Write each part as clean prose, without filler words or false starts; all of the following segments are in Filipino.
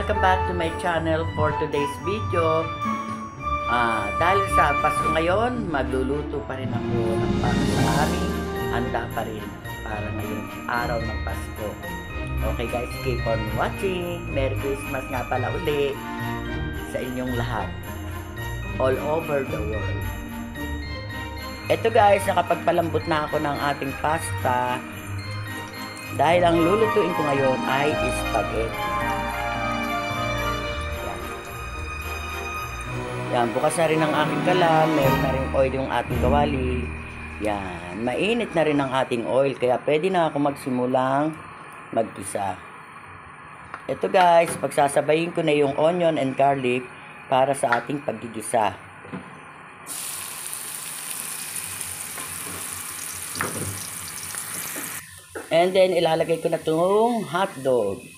welcome back to my channel for today's video. Dahil sa Pasko ngayon, magluluto pa rin ako ng pang-sari. Handa pa rin para ngayong araw ng Pasko. Okay guys, keep on watching. Merry Christmas nga pala uli sa inyong lahat. All over the world. Ito guys, nakapagpalambot na ako ng ating pasta. Dahil ang lulutuin ko ngayon ay spaghetti. Yan, bukas na rin ang aking kalan. Meron na rin oil yung ating kawali. Yan, mainit na rin ang ating oil. Kaya pwede na ako magsimulang magkisa. Ito guys, pagsasabayin ko na yung onion and garlic para sa ating paggigisa. And then, ilalagay ko na itong hotdog.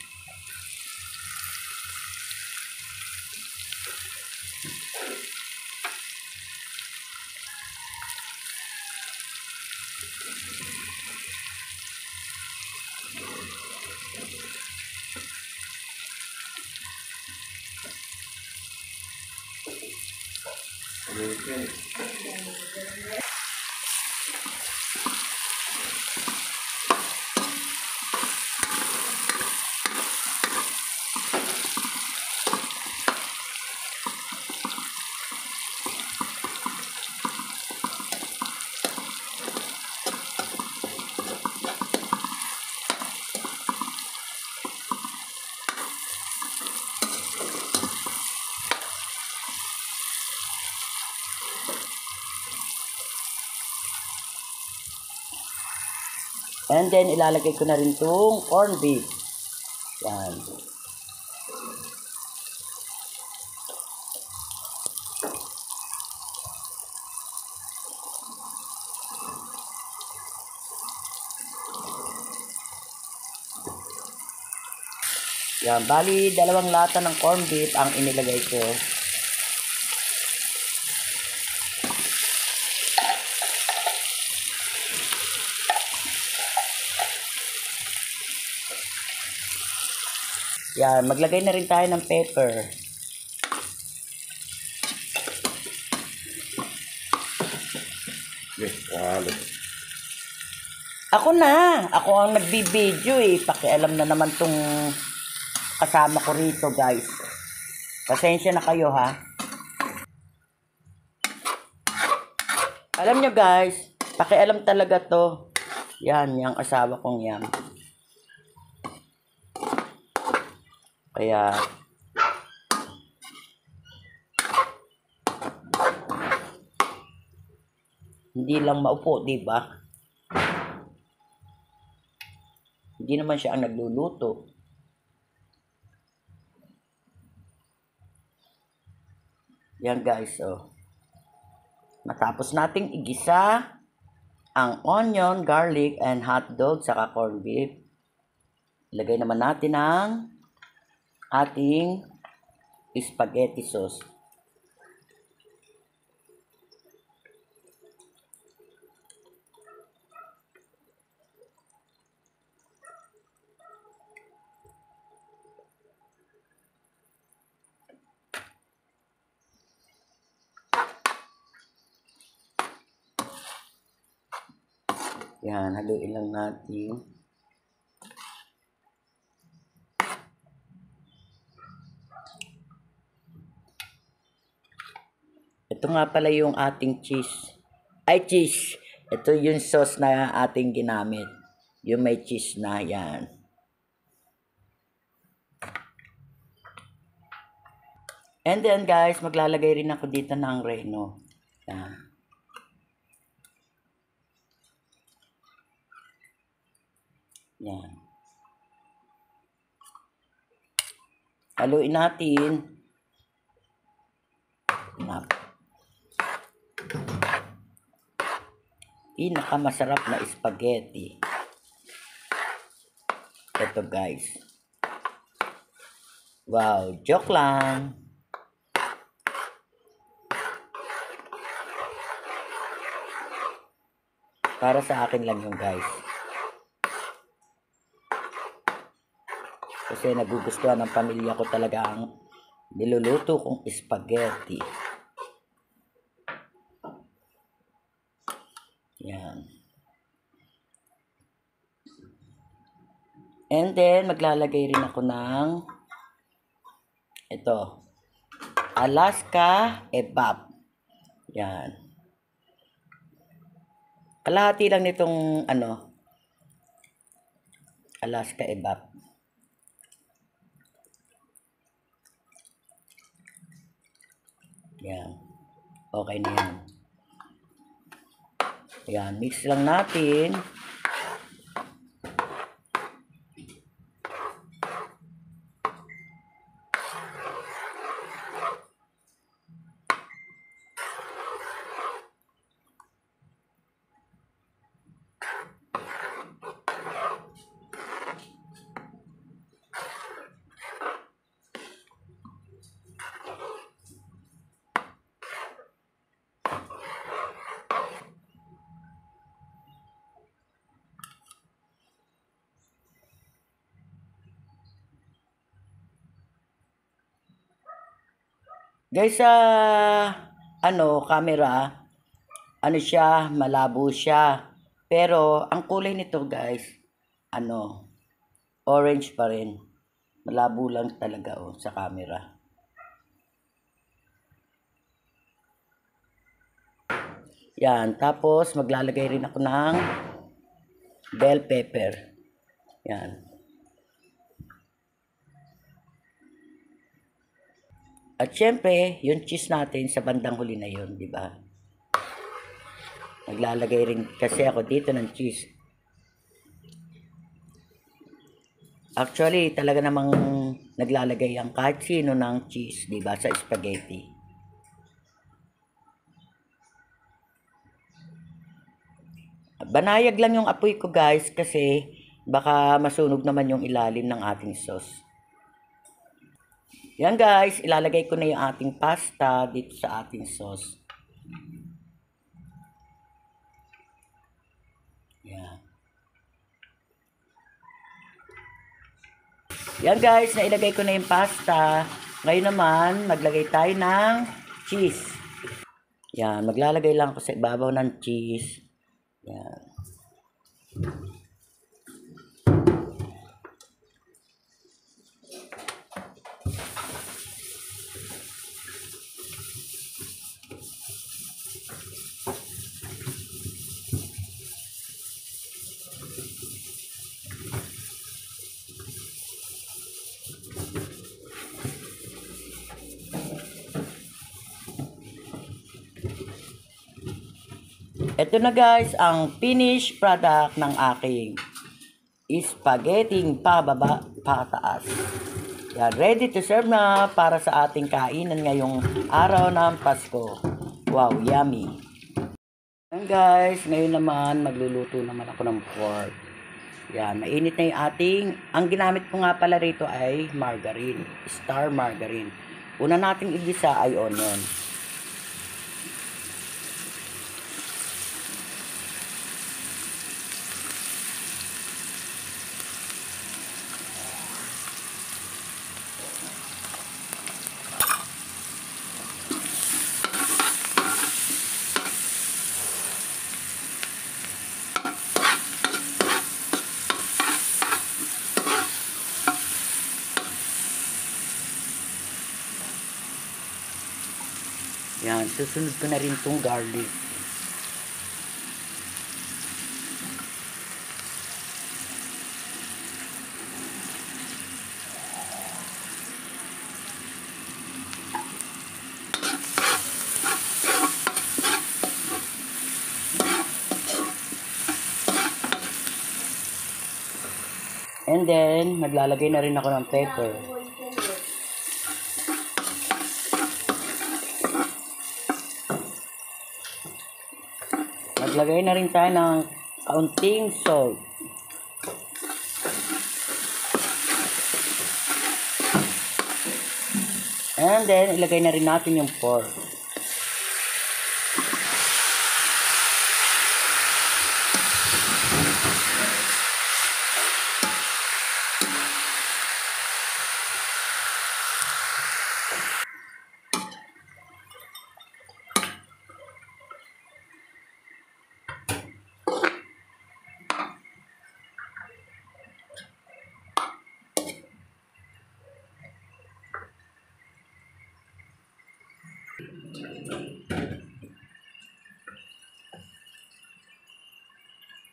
And then, ilalagay ko na rin itong corned beef. Yan. Yan. Bali, 2 lata ng corned beef ang inilagay ko. Yan, maglagay na rin tayo ng pepper. Ako ang nagbibideo eh. Pakialam na naman tong kasama ko rito guys. Pasensya na kayo ha. Alam nyo guys, pakialam talaga to. Yan, yung asawa kong yan. Kaya hindi lang maupo, di ba? Hindi naman siya ang nagluluto. Yan guys, oh. Matapos nating igisa ang onion, garlic, and hotdog saka corned beef, ilagay naman natin ang ating spaghetti sauce. Yan, haluin lang natin. Ito nga pala yung ating cheese. Ay, cheese. Ito yung sauce na ating ginamit. Yung may cheese na yan. And then guys, maglalagay rin ako dito ng reno. Yan. Yan. Haluin natin. Pinakamasarap na spaghetti. Ito guys. Wow, joke lang. Para sa akin lang yung guys. Kasi nagugustuhan ng pamilya ko talaga ang niluluto kong spaghetti. Yan. And then, maglalagay rin ako ng ito, Alaska Evap. Yan. Kalahati lang nitong Alaska Evap. Yan. Okay na yan. Yan. Mix lang natin. Guys, sa camera, siya, malabo siya. Pero ang kulay nito, guys, orange pa rin. Malabo lang talaga sa camera. Yan, tapos maglalagay rin ako ng bell pepper. Yan. At syempre, yung cheese natin sa bandang huli na yun, di ba? Naglalagay rin kasi ako dito ng cheese. Actually, talaga namang naglalagay ang kahit sino ng cheese, di ba, sa spaghetti. Banayag lang yung apoy ko, guys, kasi baka masunog naman yung ilalim ng ating sauce. Yan, guys, ilalagay ko na yung ating pasta dito sa ating sauce. Yan. Yan, guys, nailagay ko na yung pasta. Ngayon naman, maglagay tayo ng cheese. Yan, maglalagay lang ako sa ibabaw ng cheese. Yan. Ito na, guys, ang finished product ng aking spaghetti pababa pataas. Yan, ready to serve na para sa ating kainan ngayong araw ng Pasko. Wow, yummy. Yan, guys, ngayon naman magluluto naman ako ng pork. Yan, mainit na yung ating, ang ginamit ko nga pala rito ay margarine, star margarine. Una nating igisa ay onion. Yan, susunod ko na rin itong garlic. And then, maglalagay na rin ako ng pepper. Maglagay na rin tayo ng kaunting salt. And then, ilagay na rin natin yung pork.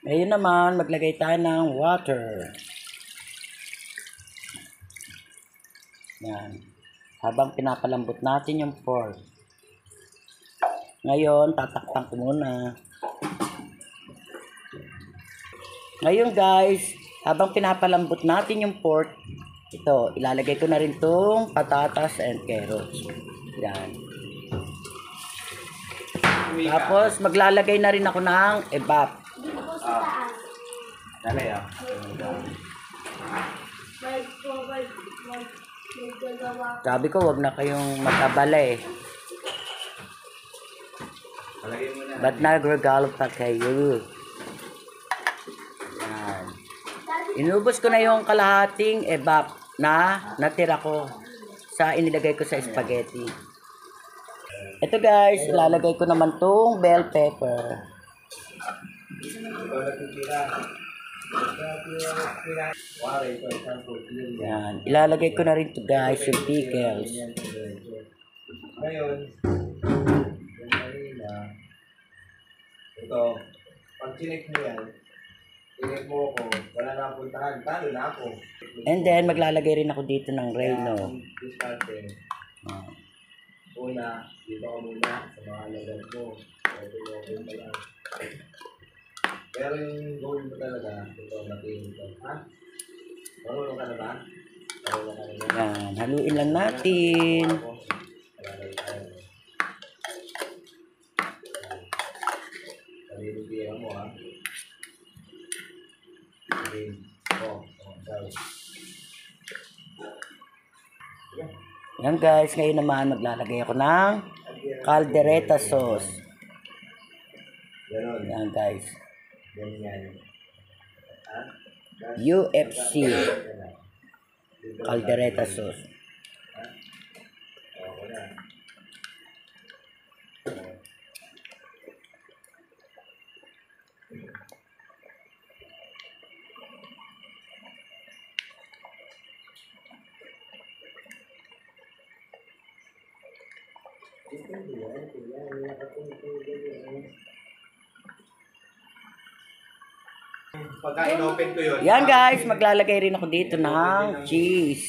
Ngayon naman, maglagay tayo ng water. Yan. Habang pinapalambot natin yung pork. Ngayon, tatakpan ko muna. Ngayon guys, habang pinapalambot natin yung pork, ito, ilalagay ko na rin tong patatas and carrots. Yan. Tapos, maglalagay na rin ako ng ebap. Dali Sabi ko, wag na kayong matabala eh. Palagay mo na. Ba't nagregalo pa kayo? Yan. Inubos ko na yung kalahating ebap na natira ko sa inilagay ko sa spaghetti. Ito guys, ilalagay ko naman tong bell pepper. Ikaw nagtitira. Yan. Ilalagay ko na rin to guys yung pickles. Ngayon, ito, pag chinek mo yan, chinek mo ako, wala na akong puntahan, talo na ako. And then, maglalagay rin ako dito ng reno. Diskarte. Una, dito ka muna sa mga lagad mo. Ito mo ako yung lang. Pero yung goal mo talaga, ito, natin ito. Ha? Marunong ka na ba? Marunong ka na ba? Yan. Haluin lang natin. Palilubihan mo, ha? Sorry. Yan guys, ngayon naman maglalagay ako ng caldereta sauce. Ganon. Yan guys. Ganyan. Ha? UFC. Caldereta sauce. Oo na. Pagka in-open ko yun. Yan guys, maglalagay rin ako dito ng cheese.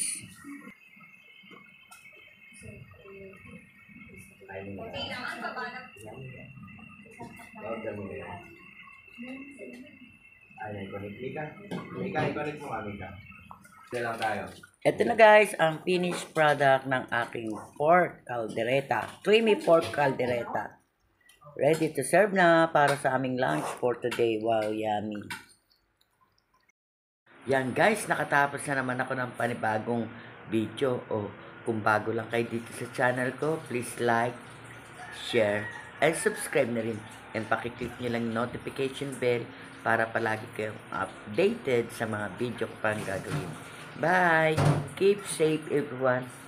Mika, i-connect mo kami ka. Diyan lang tayo. Ito na guys, ang finished product ng aking pork caldereta. Creamy pork caldereta. Ready to serve na para sa aming lunch for today. Wow, yummy. Yan guys, nakatapos na naman ako ng panibagong video. O kung bago lang kayo dito sa channel ko, please like, share, and subscribe na rin. And pakiclick nyo lang yung notification bell para palagi kayong updated sa mga video ko pang gagawin. Bye! Keep safe everyone!